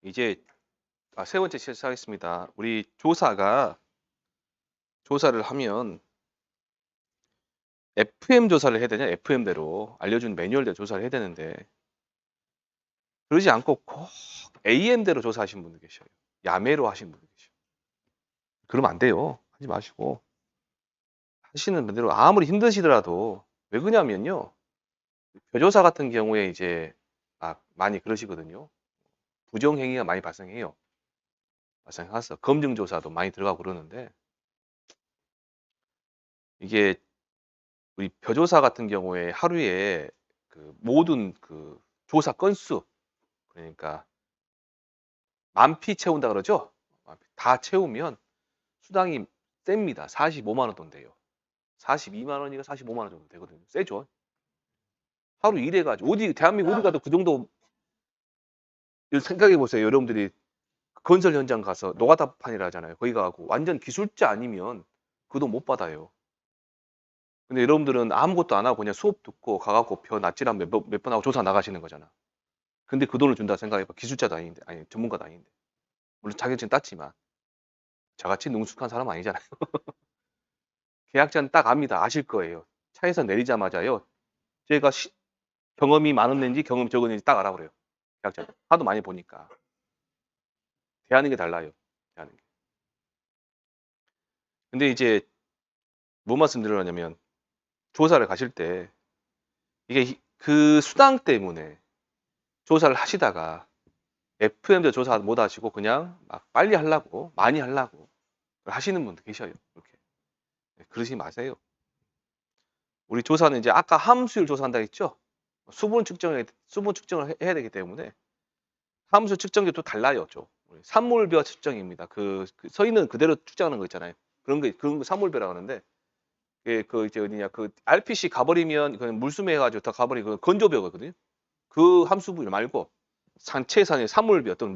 이제 세 번째 시작하겠습니다. 우리 조사가 조사를 하면 FM 조사를 해야 되냐? FM대로 알려준 매뉴얼대로 조사를 해야 되는데 그러지 않고 꼭 AM대로 조사하시는 분들 계셔요. 야매로 하시는 분들 계셔요. 그러면 안 돼요. 하지 마시고 하시는 분대로 아무리 힘드시더라도 왜 그러냐면요. 표조사 같은 경우에 이제 많이 그러시거든요. 부정행위가 많이 발생해요. 발생해서 검증조사도 많이 들어가고 그러는데 이게 우리 표조사 같은 경우에 하루에 그 모든 그 조사 건수 그러니까 만피 채운다 그러죠? 다 채우면 수당이 셉니다. 45만 원 돈 돼요. 42만 원이가 45만 원 정도 되거든요. 세죠? 하루 일해가지고 어디 대한민국 어디 가도 그 정도 생각해 보세요. 여러분들이 건설 현장 가서 노가다판이라 하잖아요. 거기 가고 완전 기술자 아니면 그 돈 못 받아요. 근데 여러분들은 아무것도 안 하고 그냥 수업 듣고 가갖고 벼 낯질한 몇 번 하고 조사 나가시는 거잖아. 근데 그 돈을 준다 생각해봐. 기술자도 아닌데, 아니 전문가도 아닌데. 물론 자격증 땄지만 저같이 능숙한 사람 아니잖아요. 계약자는 딱 압니다. 아실 거예요. 차에서 내리자마자요. 제가 경험이 많았는지 경험이 적었는지 딱 알아버려요. 계약자 하도 많이 보니까 대하는 게 달라요. 대하는 게. 근데 이제 뭐 말씀드리려냐면 조사를 가실 때 이게 그 수당 때문에 조사를 하시다가 FM도 조사 못 하시고 그냥 막 빨리 하려고 많이 하려고 하시는 분도 계셔요. 이렇게 그러지 마세요. 우리 조사는 이제 아까 함수율 조사한다 했죠? 수분 측정을 해야 되기 때문에 함수 측정기 또 달라요. 좀. 산물벼 측정입니다. 서 있는 그대로 측정하는 거 있잖아요. 그런 거 산물벼라고 하는데 그 이제 어디냐 그 RPC 가버리면 그 물수매 해가지고 더 가버리고 건조벼거든요. 그 함수분 말고 산체산의 산물벼 어떤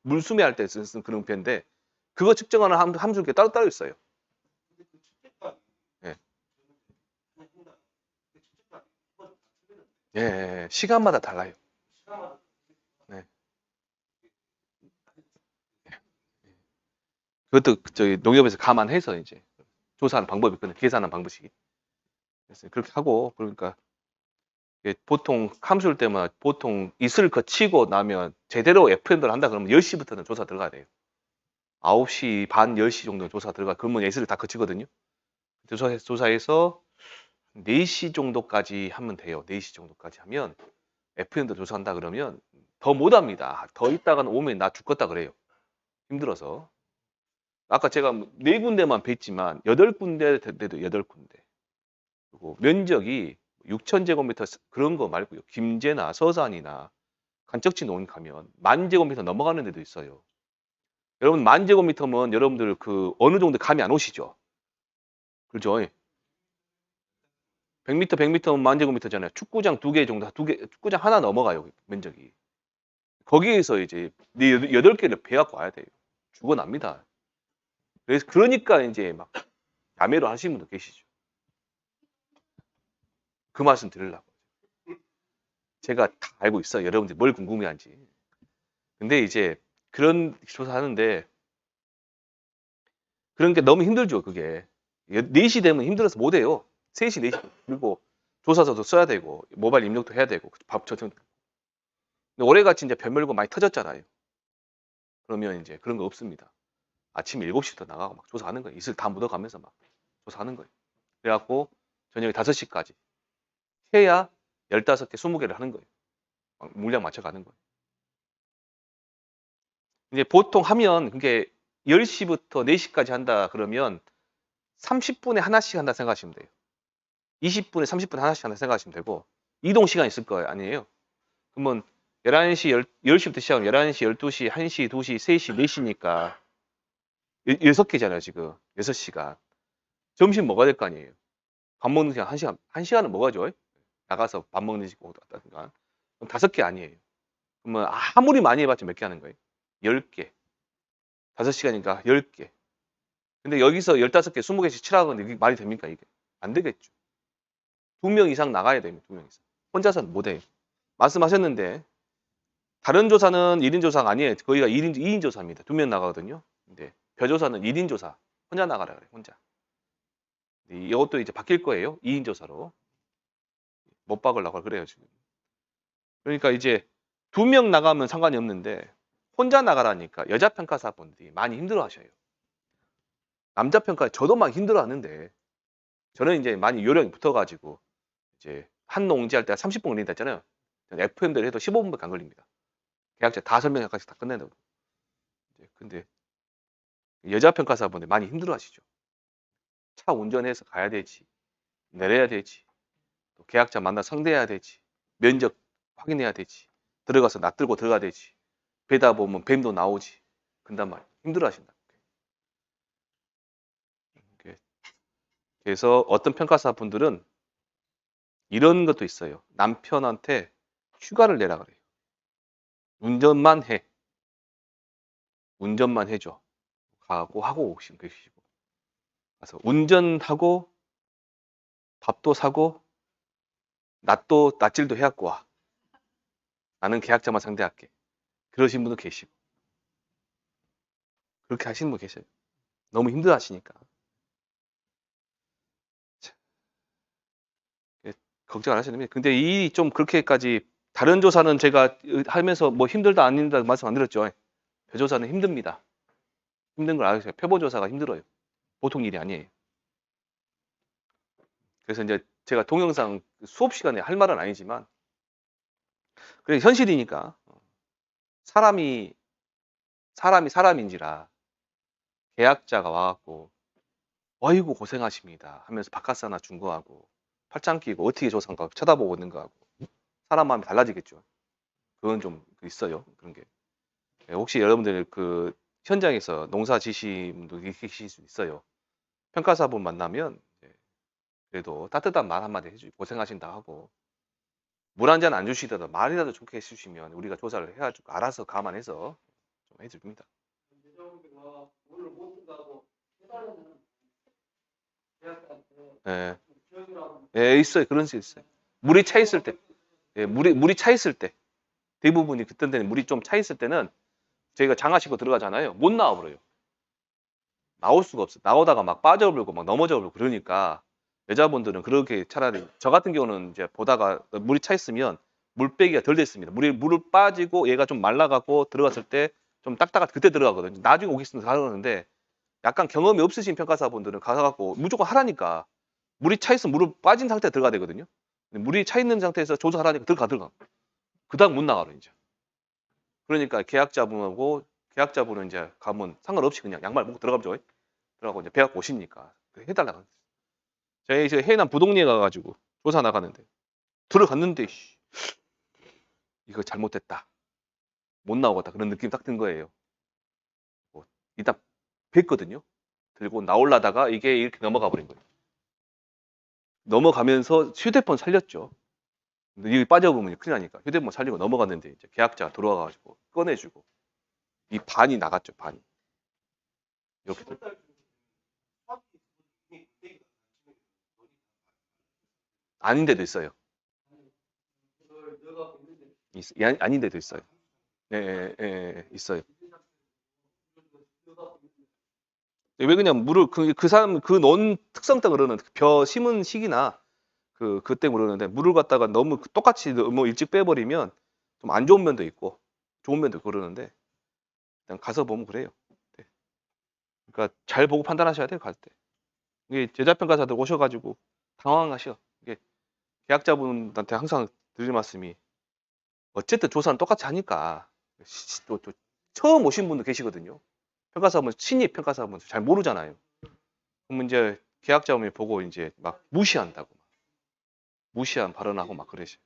물수매 할 때 쓰는 그런 벼인데 그거 측정하는 함수가 따로 있어요. 예. 예, 시간마다 달라요. 네. 그것도 저희 농협에서 감안해서 이제 조사하는 방법이 있거든요. 계산하는 방법이. 그래서 그렇게 하고 그러니까 보통 함수일 때만 보통 이슬 거치고 나면 제대로 FM을 한다 그러면 10시부터는 조사 들어가야 돼요. 9시 반 10시 정도 조사 들어가 그러면 예슬을 다 거치거든요. 조사해서 4시 정도까지 하면 돼요. 4시 정도까지 하면 FM도 조사한다 그러면 더 못합니다. 더 있다가는 오면 나 죽겠다 그래요. 힘들어서. 아까 제가 4군데만 뵀지만 8군데 돼도 8군데. 그리고 면적이 6,000제곱미터 그런 거 말고요. 김제나 서산이나 간척지 논 가면 10,000제곱미터 넘어가는 데도 있어요. 여러분 10,000제곱미터면 여러분들 그 어느 정도 감이 안 오시죠? 그렇죠? 100m, 100m면 10,000제곱미터잖아요. 축구장 2개 정도, 축구장 하나 넘어가요. 면적이. 거기에서 이제 8개를 배갖고 와야 돼요. 죽어납니다. 그래서 그러니까 이제 막 야매로 하시는 분도 계시죠. 그 말씀 드리려고. 제가 다 알고 있어요. 여러분들이 뭘 궁금해하는지. 근데 이제 그런 조사하는데 그런 게 너무 힘들죠. 그게 4시 되면 힘들어서 못 해요. 3시, 4시 그리고 조사서도 써야 되고 모바일 입력도 해야 되고 밥 저녁. 근데 올해같이 이제 별별거 많이 터졌잖아요. 그러면 이제 그런 거 없습니다. 아침 7시부터 나가고 막 조사하는 거예요. 이슬 다 묻어가면서 막 조사하는 거예요. 그래갖고 저녁에 5시까지 해야 15개, 20개를 하는 거예요. 물량 맞춰가는 거예요. 이제 보통 하면 그게 10시부터 4시까지 한다 그러면 30분에 하나씩 한다 생각하시면 돼요. 20분에 30분에 하나씩 한다 생각하시면 되고 이동 시간 있을 거예요. 아니에요. 그러면 11시, 10시부터 시작하면 11시, 12시, 1시, 2시, 3시, 4시니까 6개잖아요, 지금. 6시간. 점심 먹어야 될 거 아니에요. 밥 먹는 시간 1시간, 1시간은 먹어야죠. 나가서 밥 먹는 시간. 그럼 5개 아니에요. 그러면 아무리 많이 해봤자 몇 개 하는 거예요? 10개. 5시간이니까 10개. 근데 여기서 15개, 20개씩 치라고 하는데 이게 말이 됩니까, 이게? 안 되겠죠. 2명 이상 나가야 됩니다, 2명 이상. 혼자서는 못 해요. 말씀하셨는데, 다른 조사는 1인 조사가 아니에요. 거기가 2인 조사입니다. 2명 나가거든요. 근데 벼조사는 1인 조사. 혼자 나가라 그래요. 혼자. 이것도 이제 바뀔 거예요. 2인 조사로. 못 박으려고 그래요, 지금. 그러니까 이제 2명 나가면 상관이 없는데 혼자 나가라니까 여자 평가사분들이 많이 힘들어 하셔요. 남자 평가 저도 막 힘들어 하는데 저는 이제 많이 요령이 붙어 가지고 이제 한 농지 할 때 30분 걸린다 했잖아요. FM대로 해도 15분밖에 안 걸립니다. 계약자 다 설명까지 다 끝낸다고. 근데 여자 평가사분들 많이 힘들어 하시죠. 차 운전해서 가야 되지. 내려야 되지. 또 계약자 만나 상대해야 되지. 면접 확인해야 되지. 들어가서 낯들고 들어가야 되지. 배다 보면 뱀도 나오지. 근단 말이에요. 힘들어 하신다. 그래서 어떤 평가사분들은 이런 것도 있어요. 남편한테 휴가를 내라 그래요. 운전만 해. 운전만 해줘. 가고 하고 오시고 계시고. 그래서 운전하고 밥도 사고 낯질도 해갖고 와. 나는 계약자만 상대할게. 그러신 분도 계시고. 그렇게 하시는 분 계셔요. 너무 힘들어 하시니까. 걱정 안 하셔도 됩니다. 근데 이 좀 그렇게까지 다른 조사는 제가 하면서 뭐 힘들다 안 힘들다 말씀 안 드렸죠. 표조사는 힘듭니다. 힘든 걸 알아주세요. 표보조사가 힘들어요. 보통 일이 아니에요. 그래서 이제 제가 동영상 수업 시간에 할 말은 아니지만 그래 현실이니까 사람인지라 계약자가 와갖고 어이구 고생하십니다 하면서 바카스나 준 거하고 팔짱 끼고 어떻게 조사한가 쳐다보고 있는 거하고 사람 마음이 달라지겠죠. 그건 좀 있어요. 그런 게. 혹시 여러분들 그 현장에서 농사 지신 분도 계실 수 있어요. 평가사분 만나면 그래도 따뜻한 말 한마디 해주고 고생하신다 하고 물 한 잔 안 주시더라도 말이라도 좋게 해주시면 우리가 조사를 해가지고 알아서 감안해서 좀 해줍니다. 예, 예, 있어요. 그런 수 있어요. 물이 차 있을 때, 예, 물이 차 있을 때 대부분이 그때 되는 물이 좀 차 있을 때는 저희가 장화시고 들어가잖아요. 못 나와버려요. 나올 수가 없어. 나오다가 막 빠져버리고 막 넘어져버리고 그러니까 여자분들은 그렇게 차라리 저 같은 경우는 이제 보다가 물이 차 있으면 물 빼기가 덜 됐습니다. 물을 빠지고 얘가 좀 말라가고 들어갔을 때 좀 딱딱할 때 그때 들어가거든요. 나중에 오겠습니다. 하는데 약간 경험이 없으신 평가사분들은 가서갖고 무조건 하라니까 물이 차 있으면 물을 빠진 상태에 들어가야 되거든요. 물이 차 있는 상태에서 조사하라니까 들어가. 그다음 못 나가요 이제. 그러니까 계약자분은 이제 가면 상관없이 그냥 양말 벗고 들어가죠. 들어가고 이제 배 갖고 오시니까 해달라고. 저희 이제 해남 부동리에 가가지고 조사 나가는데 들어갔는데 이거 잘못됐다. 못 나오겠다. 그런 느낌 딱 든 거예요. 뭐, 일단 뵀거든요. 들고 나올라다가 이게 이렇게 넘어가 버린 거예요. 넘어가면서 휴대폰 살렸죠. 근데 이게 빠져보면 큰일 나니까 휴대폰 살리고 넘어갔는데 이제 계약자가 들어와가지고 꺼내주고 이 반이 나갔죠. 반이. 이렇게. 아닌 데도 있어요. 아닌 데도 있어요. 있어요. 왜 그냥 물을 그 사람 그 논 특성 때문에 그러는 벼 심은 시기나 그때 그러는데 물을 갖다가 너무 똑같이 너무 일찍 빼버리면 좀 안 좋은 면도 있고 좋은 면도 있고 그러는데 그냥 가서 보면 그래요. 네. 그러니까 잘 보고 판단하셔야 돼요 갈 때. 이게 제자평가사들 오셔가지고 당황하셔. 이게 계약자분한테 항상 드릴 말씀이 어쨌든 조사는 똑같이 하니까 또 처음 오신 분도 계시거든요. 평가사분 신입 평가사분 잘 모르잖아요. 그럼 이제 계약자분이 보고 이제 막 무시한다고 무시한 발언하고 막 그러셔.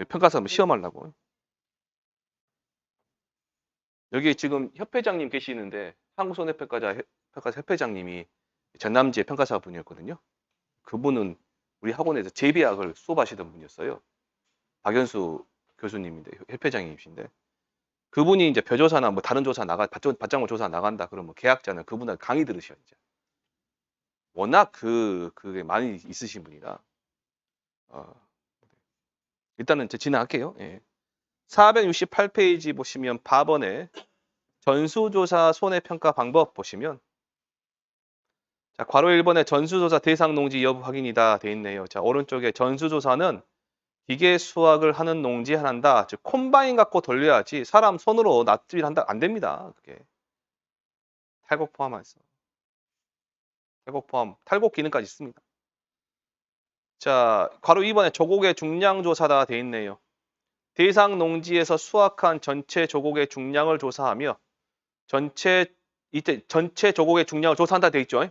평가사분 시험하려고. 여기 지금 협회장님 계시는데 한국손해평가사 협회장님이 전남지의 평가사분이었거든요. 그분은 우리 학원에서 재배학을 수업하시던 분이었어요. 박연수 교수님인데 협회장님이신데 그분이 이제 벼조사나 뭐 다른 조사 밭작물 조사 나간다 그러면 계약자는 그분한테 강의 들으셔 이제. 워낙 그게 많이 있으신 분이라 일단은 제 진행할게요. 예. 468페이지 보시면 바번에 전수조사 손해평가 방법 보시면 자, 괄호 1번에 전수조사 대상 농지 여부 확인이다 돼 있네요. 자, 오른쪽에 전수조사는 기계 수확을 하는 농지에 한다. 즉 콤바인 갖고 돌려야지 사람 손으로 낫집일 한다 안 됩니다. 그게 탈곡 포함해서 탈곡 포함 탈곡 기능까지 있습니다. 자, 괄호 2번에 조곡의 중량 조사다 돼 있네요. 대상 농지에서 수확한 전체 조곡의 중량을 조사하며 전체 조곡의 중량을 조사한다 돼 있죠.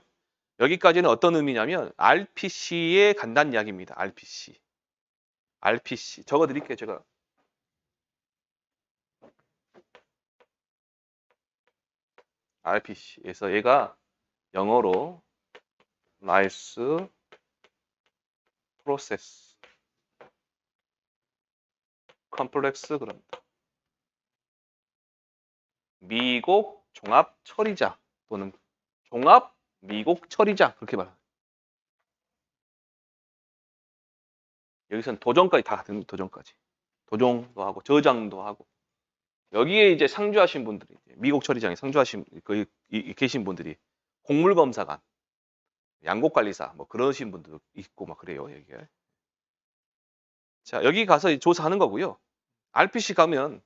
여기까지는 어떤 의미냐면 RPC에 간다는 이야기입니다. RPC. RPC. 적어 드릴게요, 제가. RPC에서 얘가 영어로 Rice Process Complex 그럽니다. 미곡 종합 처리장 또는 종합 미곡 처리장 그렇게 말합니다. 여기서는 도정까지 다 됩니다. 도정까지. 도정도 하고 저장도 하고 여기에 이제 상주하신 분들이 미곡 처리장에 상주하신 계신 분들이 곡물검사관, 양곡관리사 뭐 그러신 분들도 있고 막 그래요. 여기에. 자, 여기 가서 조사하는 거고요. RPC 가면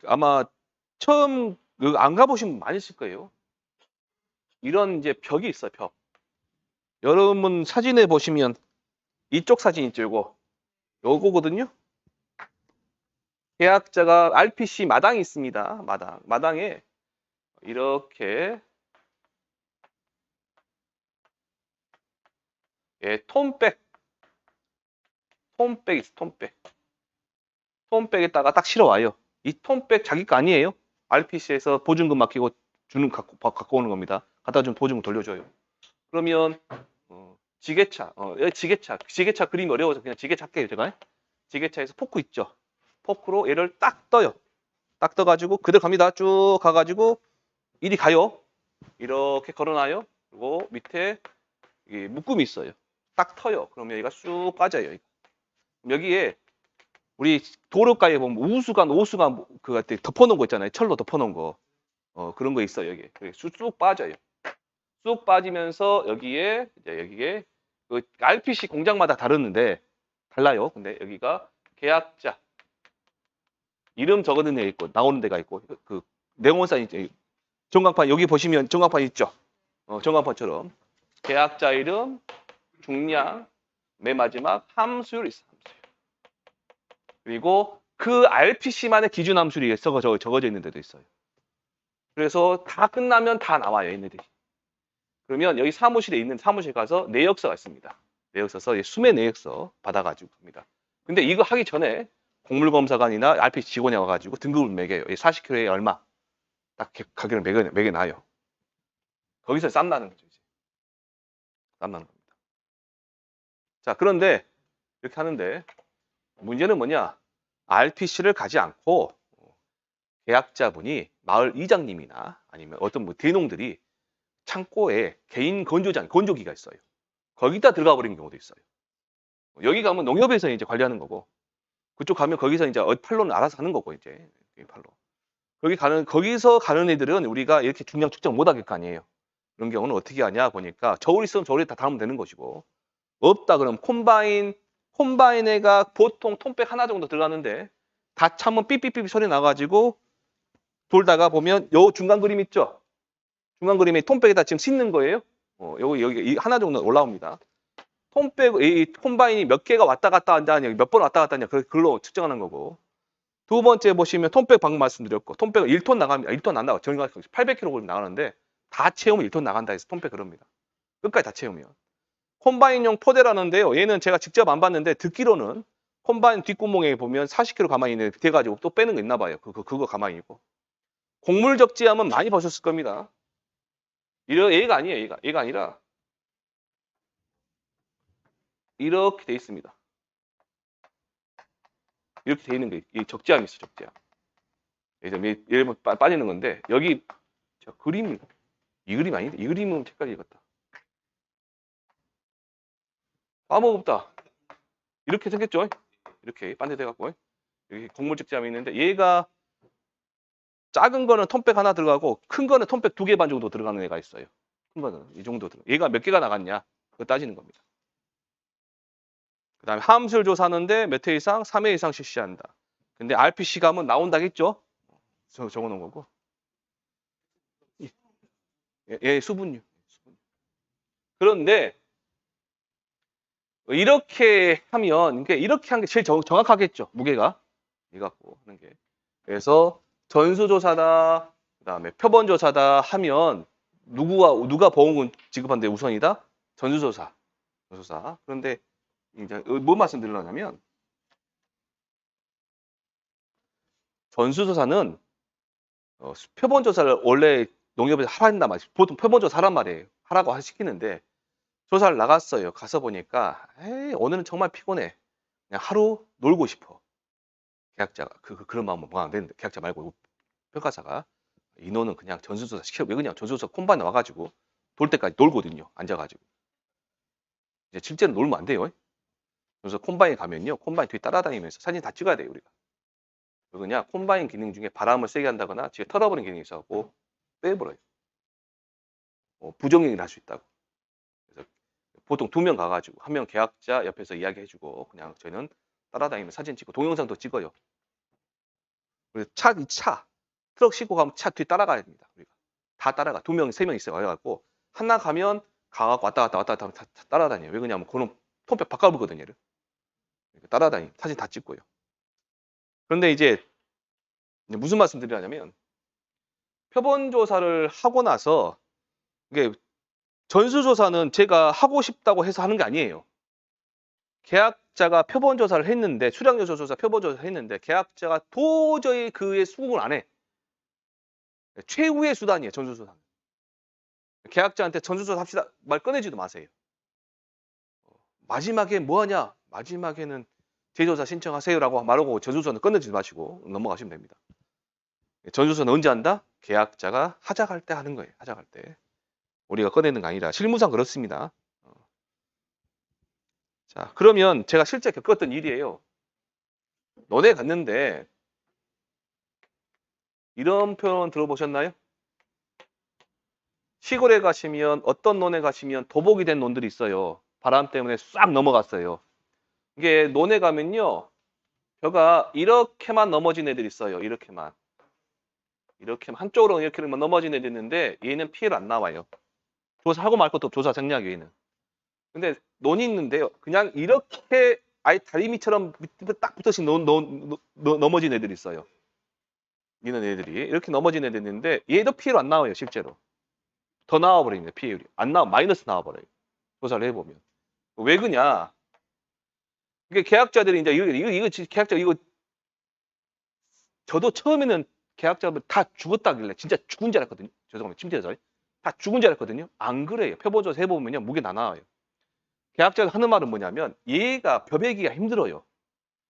아마 처음 안 가보신 분 많이 있을 거예요. 이런 이제 벽이 있어요. 벽. 여러분 사진에 보시면 이쪽 사진 있죠. 요거거든요. 계약자가 RPC 마당이 있습니다. 마당에 이렇게 톰백 있어. 톰백에다가 딱 실어와요. 이 톰백 자기 거 아니에요. RPC에서 보증금 맡기고 갖고 오는 겁니다. 갖다 주면 보증금 돌려줘요. 그러면 지게차 그림이 어려워서 그냥 지게차 할게요. 제가 지게차에서 포크 있죠. 포크로 얘를 딱 떠요. 딱 떠가지고 그대로 갑니다. 쭉 가가지고 이리 가요. 이렇게 걸어놔요. 그리고 밑에 묶음이 있어요. 딱 터요. 그러면 얘가 쑥 빠져요. 여기에 우리 도로가에 보면 우수관, 오수관 그 덮어놓은 거 있잖아요. 철로 덮어놓은 거. 그런 거 있어요. 여기 쑥 빠져요. 쑥 빠지면서 여기에 그 RPC 공장마다 다르는데 달라요. 근데 여기가 계약자 이름 적어놓은 데 있고 나오는 데가 있고 그 네모산 이제 전광판 여기 보시면 전광판 있죠. 전광판처럼 계약자 이름, 중량, 맨 마지막 함수율 있어. 그리고 그 RPC만의 기준 함수율이 적어져 있는 데도 있어요. 그래서 다 끝나면 다 나와요, 얘네들이. 그러면 여기 사무실에 있는 사무실 가서 내역서가 있습니다. 내역서, 수매 내역서 받아가지고 갑니다. 근데 이거 하기 전에 곡물검사관이나 RPC 직원이 와가지고 등급을 매겨요. 40kg에 얼마? 딱 가격을 매겨놔요. 거기서 쌈 나는 거죠, 이제. 쌈 나는 겁니다. 자, 그런데 이렇게 하는데 문제는 뭐냐? RPC를 가지 않고 계약자분이 마을 이장님이나 아니면 어떤 뭐 대농들이 창고에 개인 건조기가 있어요. 거기다 들어가 버리는 경우도 있어요. 여기 가면 농협에서 이제 관리하는 거고, 그쪽 가면 거기서 이제 팔로는 알아서 하는 거고, 이제 팔로. 거기서 가는 애들은 우리가 이렇게 중량 측정 못 하겠 거 아니에요. 그런 경우는 어떻게 하냐 보니까 저울 있으면 저울에 다 담으면 되는 것이고, 없다 그러면 콤바인에가 보통 톰백 하나 정도 들어가는데 다 차면 삐삐삐 소리 나가지고 돌다가 보면 요 중간 그림 있죠? 중간 그림에 톰백에다 지금 싣는 거예요. 여기 하나 정도 올라옵니다. 이 콤바인이 몇 개가 왔다 갔다 한다냐, 몇 번 왔다 갔다 하냐, 그걸로 측정하는 거고. 두 번째 보시면 톰백 방금 말씀드렸고, 톰백은 1톤 나갑니다. 1톤 안 나가. 저희가 800kg 나가는데 다 채우면 1톤 나간다 해서 톰백 그럽니다. 끝까지 다 채우면. 콤바인용 포대라는데요. 얘는 제가 직접 안 봤는데 듣기로는 콤바인 뒷구멍에 보면 40kg 가만히 있는 돼가지고 또 빼는 거 있나 봐요. 그거 가만히 있고. 곡물 적재하면 많이 보셨을 겁니다. 얘가 아니에요. 얘가 아니라 이렇게 돼 있습니다. 이렇게 돼 있는 게 적재함이 있어, 적재함. 예를 들면 빠지는 건데 여기 이 그림 아닌데 이 그림은 색깔이 익었다. 아무 없다. 이렇게 생겼죠? 이렇게 반대돼 갖고 여기 곡물직잠이 있는데 얘가 작은 거는 톤백 하나 들어가고 큰 거는 톤백 2개 반 정도 들어가는 애가 있어요. 큰 거는 이 정도 들어. 얘가 몇 개가 나갔냐? 그거 따지는 겁니다. 그다음에 함수를 조사하는데 몇 회 이상? 3회 이상 실시한다. 근데 RPC 감은 나온다겠죠? 적어 놓은 거고. 예, 수분류. 그런데 이렇게 하면 이렇게 한 게 제일 정확하겠죠. 무게가. 이 갖고 하는 게. 그래서 전수조사다, 그다음에 표본조사다 하면 누가 보험금 지급한데 우선이다? 전수조사. 전수조사. 그런데 이제 뭐 말씀드리려냐면 전수조사는 표본조사를 원래 농협에서 하라 한단 말이에요. 보통 표본조사 하란 말이에요. 하라고 시키는데 조사를 나갔어요. 가서 보니까 에이, 오늘은 정말 피곤해. 그냥 하루 놀고 싶어. 계약자가 그런 마음은 뭐 안 되는데 계약자 말고 평가사가 인원은 그냥 전수조사 시켜. 왜 그냥 전수조사 콤바인에 와가지고 돌 때까지 놀거든요. 앉아가지고. 이제 실제로 놀면 안 돼요. 그래서 콤바인 가면요. 콤바인 뒤에 따라다니면서 사진 다 찍어야 돼요. 우리가. 왜 그러냐. 콤바인 기능 중에 바람을 세게 한다거나 뒤에 털어버리는 기능이 있어갖고 빼버려요. 부정행위 날 수 있다고. 그래서 보통 2명 가가지고 1명 계약자 옆에서 이야기해주고 그냥 저희는 따라다니면서 사진 찍고 동영상도 찍어요. 그래서 차 트럭 싣고 가면 차 뒤에 따라가야 됩니다. 우리가 다 따라가. 2명, 3명 있어가지고 하나 가면 가갖고 왔다 갔다 하면 다 따라다녀요. 왜 그러냐면 그는 톤백 바꿔보거든요. 따라다니 사진 다 찍고요. 그런데 이제 무슨 말씀 드리냐면 표본 조사를 하고 나서 이게 전수조사는 제가 하고 싶다고 해서 하는 게 아니에요. 계약자가 표본 조사를 했는데 수량 요소 조사, 표본 조사를 했는데 계약자가 도저히 그에 수긍을 안 해. 최후의 수단이에요. 전수조사는. 계약자한테 전수조사 합시다 말 꺼내지도 마세요. 마지막에 뭐 하냐? 마지막에는 재조사 신청하세요라고 말하고 전수조사는 꺼내지 마시고 넘어가시면 됩니다. 전수조사는 언제 한다? 계약자가 하자할 때 하는 거예요. 하자할 때. 우리가 꺼내는 게 아니라 실무상 그렇습니다. 자, 그러면 제가 실제 겪었던 일이에요. 논에 갔는데 이런 표현 들어보셨나요? 시골에 가시면 어떤 논에 가시면 도복이 된 논들이 있어요. 바람 때문에 싹 넘어갔어요. 이게 논에 가면요. 벼가 이렇게만 넘어진 애들이 있어요. 이렇게만. 이렇게만 한쪽으로 이렇게만 넘어진 애들이 있는데 얘는 피해를 안 나와요. 조사하고 말 것도 없고 조사 생략 얘는. 근데 논이 있는데요. 그냥 이렇게 아예 다리미처럼 밑에 딱 붙어서 넘어진 애들이 있어요. 이런 애들이 이렇게 넘어진 애들이 있는데 얘도 피해로 안 나와요. 실제로. 더 나와버립니다. 피해율이. 안 나와 마이너스 나와버려요. 조사를 해보면. 왜 그냐. 이게 계약자들이 이제 이거 계약자 이거 저도 처음에는 계약자들 다 죽었다길래 진짜 죽은 줄 알았거든요. 죄송합니다. 침대에서 다 죽은 줄 알았거든요. 안 그래요. 표본조사 해보면요. 무게 다 나와요. 계약자가 하는 말은 뭐냐면 얘가 벼베기가 힘들어요.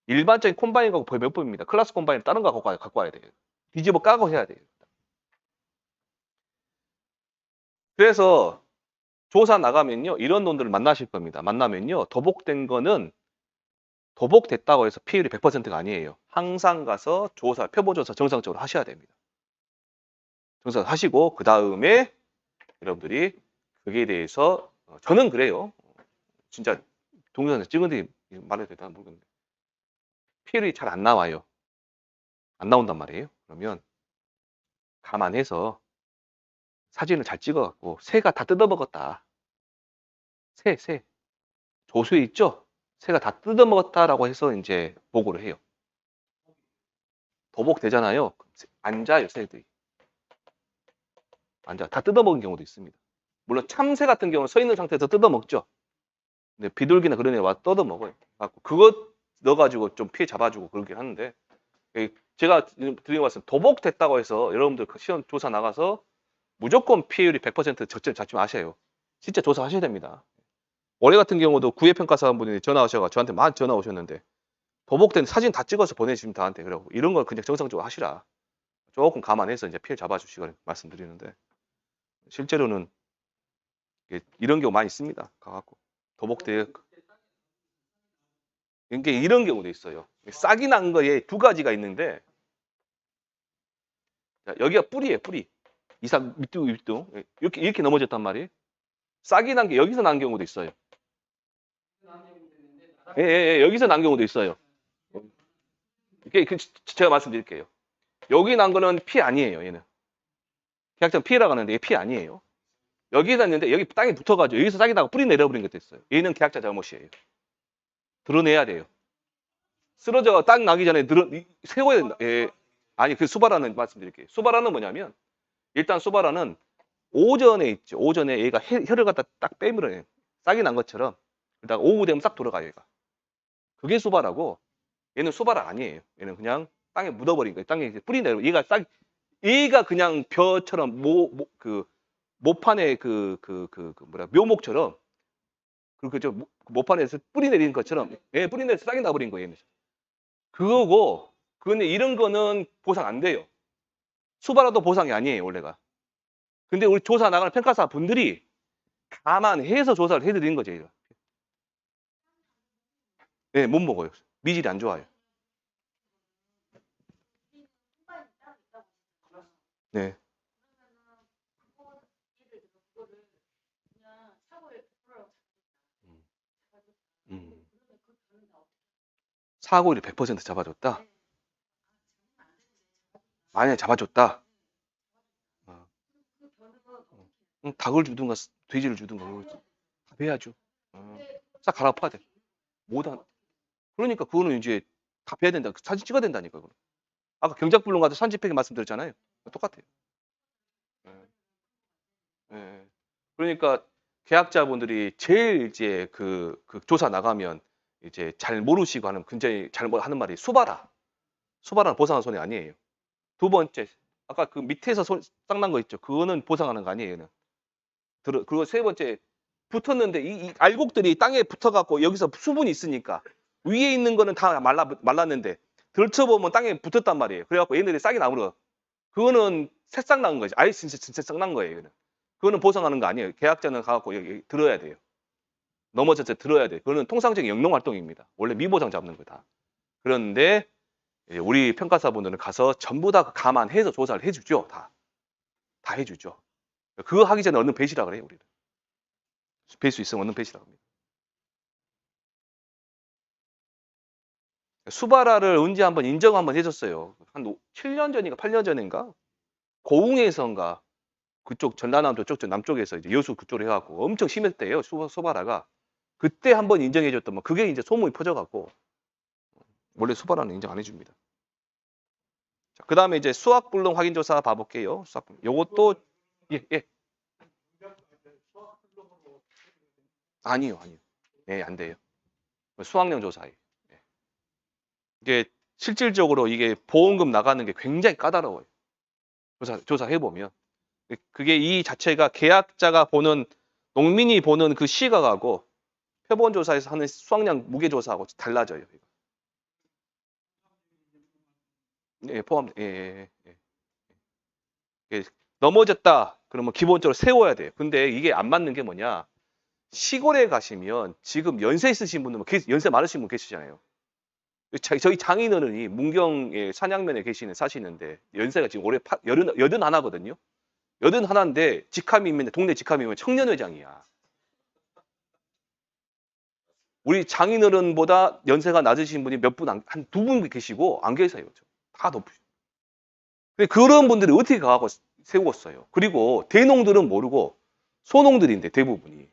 일반적인 콤바인하고 몇 번입니다. 클래스 콤바인 다른 거 갖고 와야 돼요. 뒤집어 까고 해야 돼요. 그래서 조사 나가면요. 이런 놈들을 만나실 겁니다. 만나면요. 도복된 거는 도복됐다고 해서 피해율이 100%가 아니에요. 항상 가서 조사, 표본조사 정상적으로 하셔야 됩니다. 정상 하시고 그 다음에 여러분들이 거기에 대해서 저는 그래요. 진짜 동영상 찍은데 말해도 되나 모르겠는데 피해율이 잘 안 나와요. 안 나온단 말이에요. 그러면 감안해서 사진을 잘 찍어갖고 새가 다 뜯어먹었다. 새 조수에 있죠? 새가 다 뜯어먹었다라고 해서 이제 보고를 해요. 도복되잖아요. 앉아요, 새들이. 앉아. 다 뜯어먹은 경우도 있습니다. 물론 참새 같은 경우는 서 있는 상태에서 뜯어먹죠. 근데 비둘기나 그런 애 와서 뜯어먹어요. 그것 넣어가지고 좀 피해 잡아주고 그러긴 하는데 제가 드린 말씀 도복됐다고 해서 여러분들 시험 조사 나가서 무조건 피해율이 100% 적절 잡지 마셔요. 진짜 조사하셔야 됩니다. 올해 같은 경우도 구애평가사분이 전화 오셔서 저한테 많이 전화 오셨는데 도복된 사진 다 찍어서 보내주시면 다한테 그러고 이런 걸 그냥 정상적으로 하시라. 조금 감안해서 이제 피해 잡아주시고 말씀드리는데 실제로는 이런 경우 많이 있습니다. 가갖고 도복대 이게 이런 경우도 있어요. 싹이 난 거에 두 가지가 있는데, 자, 여기가 뿌리예요, 뿌리. 이상 밑둥 밑둥 이렇게 넘어졌단 말이에요. 싹이 난 게 여기서 난 경우도 있어요. 예, 예, 예, 여기서 난 경우도 있어요. 이게 제가 말씀드릴게요. 여기 난 거는 피 아니에요, 얘는. 계약장 피해라고 하는데 얘 피 아니에요. 여기 났는데 여기 땅에 붙어가지고 여기서 싹이 나고 뿌리 내려버린 것도 있어요. 얘는 계약자 잘못이에요. 드러내야 돼요. 쓰러져 땅 나기 전에 세워야 된다. 예. 아니 그 수바라는 말씀드릴게요. 수바라는 뭐냐면 일단 수바라는 오전에 있죠. 오전에 얘가 혀를 갖다 딱 빼물어요. 싹이 난 것처럼. 그러다가 오후 되면 싹 돌아가요, 얘가. 그게 수바라고 얘는 수바라 아니에요. 얘는 그냥 땅에 묻어버린 거예요. 땅에 뿌리 내려. 얘가 그냥 벼처럼 모판에 뭐라 묘목처럼 그저 모판에서 뿌리 내리는 것처럼 예, 뿌리 내려서 싹이 나버린 거예요. 얘는. 그거고 근데 이런 거는 보상 안 돼요. 수바라도 보상이 아니에요, 원래가. 근데 우리 조사 나가는 평가사 분들이 감안해서 조사를 해드리는 거죠. 이거. 네, 못 먹어요. 미질이 안 좋아요. 네. 사고율이 100% 잡아줬다? 만약에 잡아줬다? 닭을 주든가 돼지를 주든가 답해야죠. 싹 갈아엎어야 돼. 못한. 그러니까 그거는 이제 답해야 된다. 사진 찍어야 된다니까. 그거. 아까 경작불능 가서 산지폐기 말씀드렸잖아요. 똑같아요. 예. 그러니까 계약자분들이 제일 이제 그 조사 나가면 이제 잘 모르시고 하는 굉장히 잘못 하는 말이 수바라. 수바라는 보상하는 손이 아니에요. 두 번째, 아까 그 밑에서 쌍난 거 있죠. 그거는 보상하는 거 아니에요. 얘는. 그리고 세 번째, 붙었는데 이 알곡들이 땅에 붙어갖고 여기서 수분이 있으니까 위에 있는 거는 다 말랐는데 들춰보면 땅에 붙었단 말이에요. 그래갖고 얘네들이 싹이 나물어. 그거는 새싹 난 거지. 아예 진짜 싹 난 거예요. 이거는. 그거는 보상하는 거 아니에요. 계약자는 가갖고 여기 들어야 돼요. 넘어졌을 때 들어야 돼요. 그거는 통상적인 영농 활동입니다. 원래 미보장 잡는 거다. 그런데 우리 평가사분들은 가서 전부 다 감안해서 조사를 해주죠. 다 해주죠. 그거 하기 전에 얻는 배시라 그래요. 우리는. 뵐 수 있으면 얻는 배시라고 합니다. 수바라를 언제 한번 인정 한번 해줬어요. 한 7년 전인가 8년 전인가 고흥에선가 그쪽 전라남도 쪽 남쪽에서 이제 여수 그쪽으로 해갖고 엄청 심했대요. 수바라가. 그때 한번 인정해줬던 뭐 그게 이제 소문이 퍼져갖고 원래 수바라는 인정 안 해줍니다. 자, 그 다음에 이제 수학불능 확인조사 봐볼게요. 수학불능. 요것도 예. 아니요. 네, 안 돼요. 수학령 조사예요. 네. 이게 실질적으로 이게 보험금 나가는 게 굉장히 까다로워요. 조사해보면. 그게 이 자체가 계약자가 보는, 농민이 보는 그 시각하고 표본조사에서 하는 수확량 무게조사하고 달라져요. 예, 포함, 예. 넘어졌다. 그러면 기본적으로 세워야 돼요. 근데 이게 안 맞는 게 뭐냐. 시골에 가시면 지금 연세 있으신 분들, 연세 많으신 분 계시잖아요. 저희 장인어른이 문경의 산양면에 사시는데 연세가 지금 올해 81거든요. 81인데 직함이면 동네 직함이면 청년회장이야. 우리 장인어른보다 연세가 낮으신 분이 몇 분, 한 두 분 계시고 안 계세요. 다 높으시죠. 근데 그런 분들이 어떻게 가고 세웠어요. 그리고 대농들은 모르고 소농들인데 대부분이.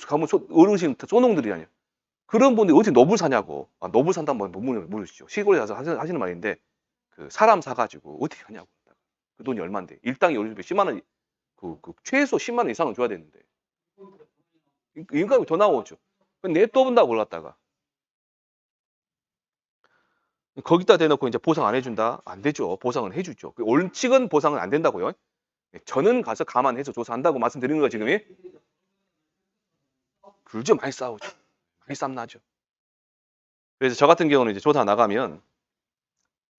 가면 어르신 소농들이 아니에요. 그런 분들이 어떻게 너블 사냐고. 너블 산다는 말 모르시죠. 시골에 가서 하시는 말인데 그 사람 사가지고 어떻게 하냐고. 그 돈이 얼마인데. 일당이 10만 원, 최소 10만 원 이상은 줘야 되는데. 임금이 더 나오죠. 냅둬본다고 올랐다가. 거기다 대놓고 이제 보상 안 해준다? 안 되죠. 보상은 해주죠. 원칙은 보상은 안 된다고요. 저는 가서 감안해서 조사한다고 말씀드리는 거 지금이. 그죠. 많이 싸우죠. 많이 쌈나죠. 그래서 저 같은 경우는 이제 조사 나가면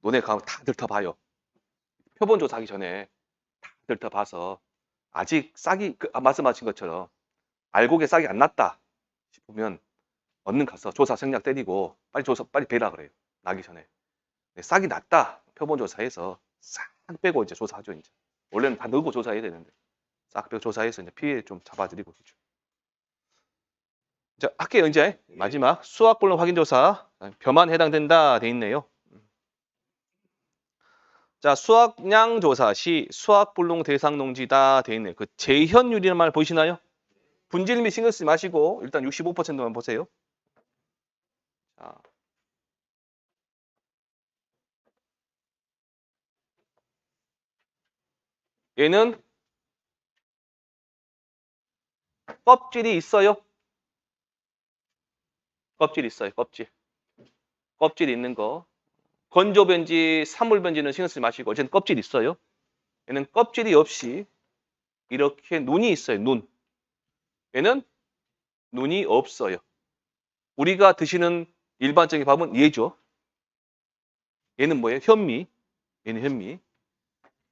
너네 가면 다 들터봐요. 표본 조사하기 전에 다 들터봐서 아직 싹이 말씀하신 것처럼 알곡에 싹이 안 났다 싶으면 얼른 가서 조사 생략 때리고 빨리 배라 그래요. 나기 전에. 싹이 났다. 표본 조사해서 싹 빼고 이제 조사하죠, 이제. 원래는 다 넣고 조사해야 되는데. 싹 빼고 조사해서 이제 피해 좀 잡아드리고 그죠. 자, 할게요, 이제. 마지막 수학 불능 확인 조사. 벼만 해당된다 돼 있네요. 자, 수확량 조사 시 수학 불능 대상 농지다 돼 있네. 그 재현율이라는 말 보이시나요? 분질 및 신경 쓰지 마시고 일단 65%만 보세요. 자. 얘는 껍질이 있어요. 껍질 있어요. 껍질 있는 거. 건조 변지, 사물 변지는 신경 쓰지 마시고 어쨌든 껍질 있어요. 얘는 껍질이 없이 이렇게 눈이 있어요. 눈. 얘는 눈이 없어요. 우리가 드시는 일반적인 밥은 얘죠. 얘는 뭐예요? 현미. 얘는 현미.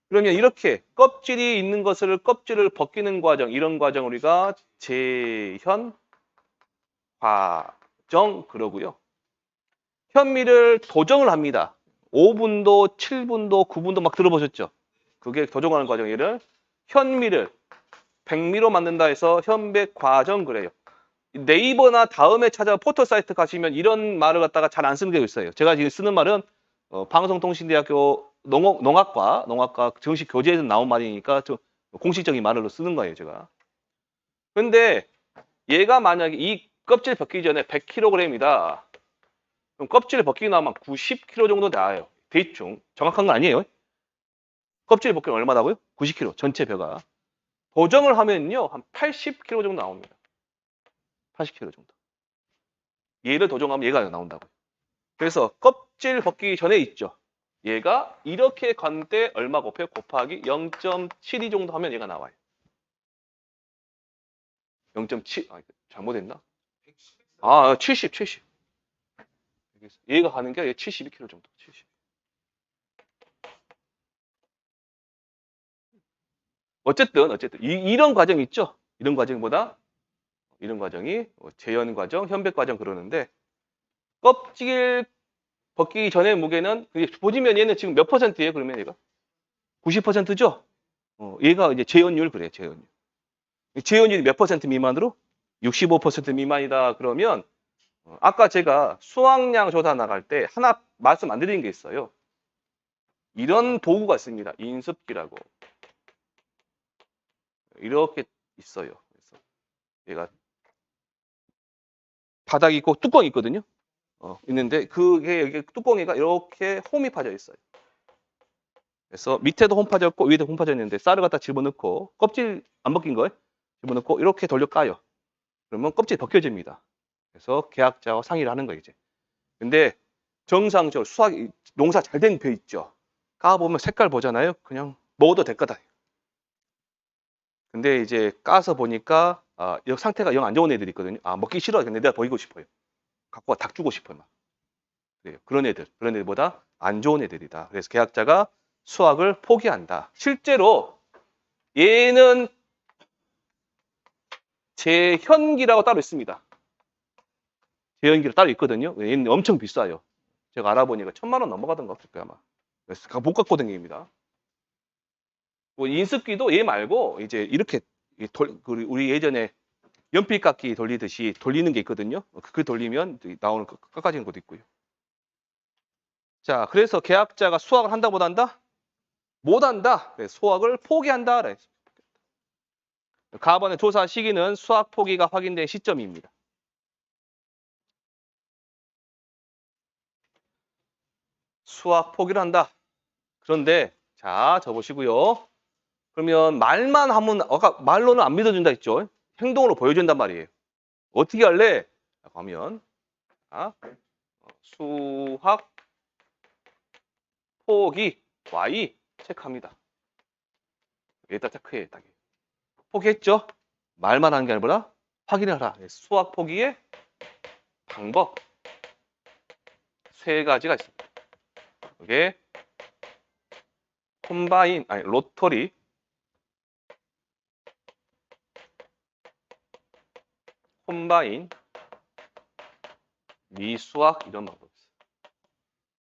그러면 이렇게 껍질이 있는 것을 껍질을 벗기는 과정, 이런 과정 우리가 재현 과정 그러고요. 현미를 도정을 합니다. 5분도, 7분도, 9분도 막 들어보셨죠? 그게 도정하는 과정을 현미를 백미로 만든다 해서 현백 과정 그래요. 네이버나 다음에 찾아 포털 사이트 가시면 이런 말을 갖다가 잘 안 쓰는 게 있어요. 제가 지금 쓰는 말은 방송통신대학교 농학과 정식 교재에서 나온 말이니까 좀 공식적인 말로 쓰는 거예요, 제가. 근데 얘가 만약에 이 껍질 벗기기 전에 100kg이다. 그럼 껍질 벗기고 나면 90kg 정도 나와요. 대충. 정확한 건 아니에요. 껍질 벗기면 얼마다고요? 90kg. 전체 벼가. 도정을 하면요. 한 80kg 정도 나옵니다. 80kg 정도. 얘를 도정하면 얘가 나온다고요. 그래서 껍질 벗기기 전에 있죠. 얘가 이렇게 간때 얼마 곱해요? 곱하기 0.72 정도 하면 얘가 나와요. 0.7, 잘못했나? 70. 얘가 가는 게 72kg 정도. 70. 어쨌든 이런 과정이 있죠. 이런 과정보다 이런 과정이 재현 과정, 현백 과정 그러는데 껍질 벗기기 전의 무게는 보시면 얘는 지금 몇 퍼센트예요? 그러면 얘가 90%죠. 얘가 이제 재현율 그래요. 재현율. 재현율이 몇 퍼센트 미만으로? 65% 미만이다 그러면 아까 제가 수확량 조사 나갈 때 하나 말씀 안 드린 게 있어요. 이런 도구가 있습니다. 인습기라고. 이렇게 있어요. 그래서 얘가 바닥이 있고 뚜껑이 있거든요. 있는데 그게 여기 뚜껑이가 이렇게 홈이 파져 있어요. 그래서 밑에도 홈 파졌고 위에도 홈 파져 있는데 쌀을 갖다 집어넣고 껍질 안 벗긴 거에 집어넣고 이렇게 돌려 까요. 그러면 껍질 벗겨집니다. 그래서 계약자와 상의를 하는 거예요, 이제. 근데 정상적으로 농사 잘 된 벼 있죠. 까보면 색깔 보잖아요. 그냥 먹어도 될 거다. 근데 이제 까서 보니까 상태가 영 안 좋은 애들이 있거든요. 먹기 싫어. 근데 내가 버리고 싶어요. 갖고 닭 주고 싶어요. 막. 그래요. 그런 애들보다 안 좋은 애들이다. 그래서 계약자가 수확을 포기한다. 실제로 얘는 재현기라고 따로 있습니다. 재현기로 따로 있거든요. 얘는 엄청 비싸요. 제가 알아보니까 1000만 원 넘어가던 것 같을 거야 아마. 그래서 못 갖고 다닙니다. 인습기도 얘 말고 이제 이렇게 우리 예전에 연필깎이 돌리듯이 돌리는 게 있거든요. 그 돌리면 나오는 깎아지는 것도 있고요. 자, 그래서 계약자가 수확을 한다 못 한다? 못 한다. 수확을 포기한다. 가번의 조사 시기는 수확 포기가 확인된 시점입니다. 수확 포기를 한다. 그런데 자, 적으시고요. 그러면 말만 하면 아까 말로는 안 믿어준다 했죠. 행동으로 보여준단 말이에요. 어떻게 할래? 하면 수확 포기 Y 체크합니다. 여기다 체크해. 딱. 포기했죠? 말만 하는 게 아니라 확인을 하라. 수확 포기의 방법 세 가지가 있습니다. 이게 로터리 콤바인 미수학 이런 방법이 있어요.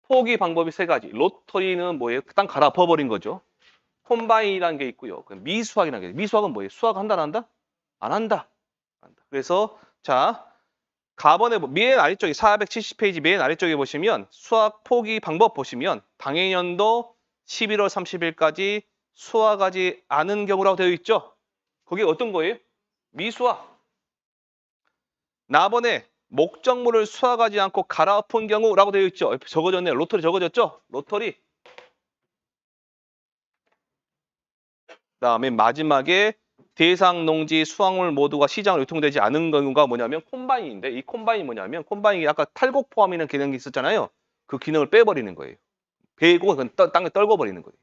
포기 방법이 세 가지. 로터리는 뭐예요? 딱 갈아엎어버린 거죠. 콤바인이라는 게 있고요. 미수학이라는 게 미수학은 뭐예요? 수학 한다 안 한다? 안 한다. 그래서 자 가번에 맨 아래쪽에 470페이지 맨 아래쪽에 보시면 수학 포기 방법 보시면 당해년도 11월 30일까지 수학하지 않은 경우라고 되어 있죠. 그게 어떤 거예요? 미수학. 나번에 목적물을 수학하지 않고 갈아엎은 경우라고 되어 있죠. 적어졌네요. 로터리 적어졌죠? 로터리. 그다음에 마지막에 대상 농지 수확물 모두가 시장으로 유통되지 않은 경우가 뭐냐면 콤바인인데 이 콤바인이 뭐냐면 콤바인이 아까 탈곡 포함이라는 기능이 있었잖아요. 그 기능을 빼버리는 거예요. 베고 땅에 떨궈버리는 거예요.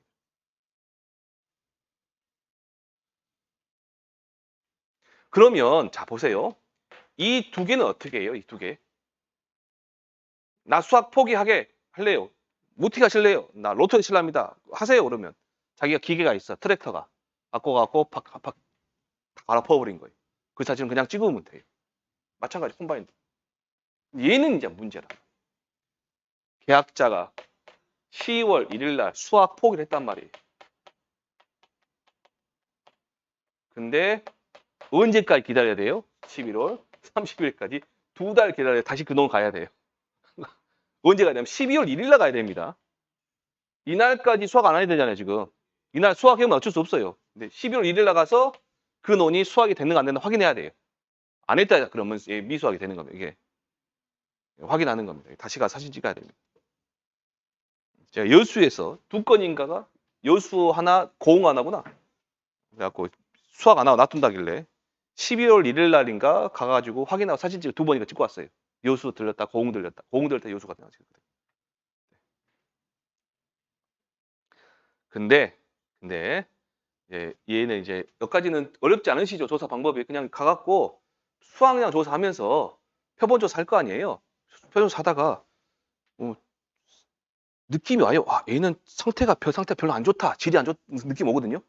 그러면 자 보세요. 이 두 개는 어떻게 해요? 이 두 개. 나 수학 포기하게 할래요. 어떻게 하실래요? 나 로또에 칠랍니다. 하세요 그러면. 자기가 기계가 있어. 트랙터가. 갖고 가고 팍팍 갈아퍼버린 거예요. 그 사진은 그냥 찍으면 돼요. 마찬가지 콤바인도. 얘는 이제 문제라. 계약자가 10월 1일 날 수학 포기를 했단 말이에요. 근데 언제까지 기다려야 돼요? 11월 30일까지 2달 기다려야 다시 그놈 가야 돼요. 언제 가냐면 12월 1일 날 가야 됩니다. 이날까지 수학 안 해야 되잖아요, 지금. 이날 수학하면 어쩔 수 없어요. 근데 12월 1일 날 가서 그 논이 수학이 됐는가 안 됐는가 확인해야 돼요. 안 했다 그러면 미수학이 되는 겁니다. 이게 확인하는 겁니다. 다시 가서 사진 찍어야 됩니다. 제가 여수에서 두 건인가가 여수 하나, 고흥 하나구나. 그래갖고 수학 안 하고 놔둔다길래 12월 1일 날인가 가가지고 확인하고 사진 찍어 두 번이나 찍고 왔어요. 여수 들렸다, 고흥 들렸다. 고흥 들렸다, 여수 갔다 왔어요. 근데 얘는 이제 여기까지는 어렵지 않으시죠? 조사 방법이 그냥 가갖고 수학량 조사하면서 표본조사 할 거 아니에요? 표본조사 하다가 느낌이 와요. 아, 얘는 상태가 별로 안 좋다. 질이 안 좋 느낌 오거든요.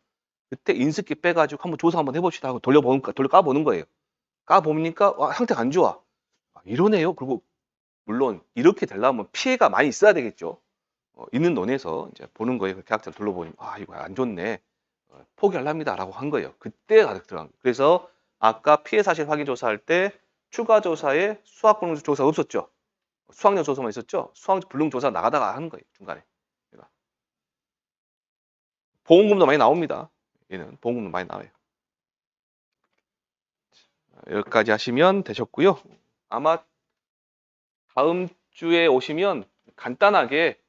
그때 인습기 빼가지고 한번 조사 한번 해봅시다 하고 돌려 까보는 거예요. 까보니까 와, 상태가 안 좋아. 아, 이러네요. 그리고 물론 이렇게 되려면 피해가 많이 있어야 되겠죠. 있는 논에서 이제 보는 거예요. 계약자를 둘러보니 아 이거 안 좋네. 포기하랍니다라고 한 거예요. 그때 가득 들어간 거예요. 그래서 아까 피해 사실 확인 조사할 때 추가 조사에 수학 불능 조사 없었죠. 수학력 조사만 있었죠. 수학 불능 조사 나가다가 하는 거예요. 중간에. 보험금도 많이 나옵니다. 얘는 보험금도 많이 나와요. 여기까지 하시면 되셨고요. 아마 다음 주에 오시면 간단하게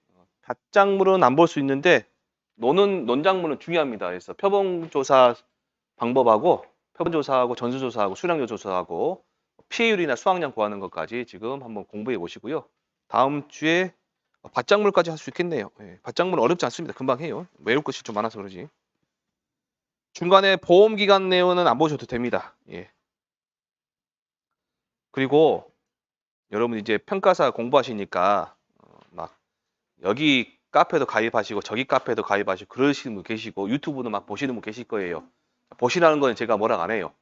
밭작물은 안 볼 수 있는데 논작물은 중요합니다. 그래서 표본조사 방법하고 표본조사하고 전수조사하고 수량조 조사하고 피해율이나 수확량 구하는 것까지 지금 한번 공부해 보시고요. 다음 주에 밭작물까지 할 수 있겠네요. 예, 밭작물은 어렵지 않습니다. 금방 해요. 외울 것이 좀 많아서 그러지. 중간에 보험기간 내용은 안 보셔도 됩니다. 예. 그리고 여러분 이제 평가사 공부하시니까 막 여기 카페도 가입하시고 저기 카페도 가입하시고 그러시는 분 계시고 유튜브도 막 보시는 분 계실 거예요. 보시라는 건 제가 뭐라 안 해요.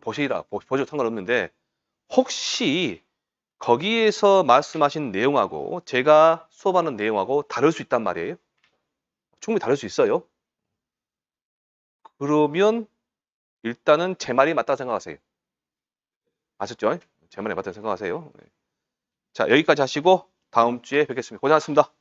보셔도 상관없는데 혹시 거기에서 말씀하신 내용하고 제가 수업하는 내용하고 다를 수 있단 말이에요. 충분히 다를 수 있어요. 그러면 일단은 제 말이 맞다고 생각하세요. 아셨죠? 제 말이 맞다고 생각하세요. 자, 여기까지 하시고 다음 주에 뵙겠습니다. 고생하셨습니다.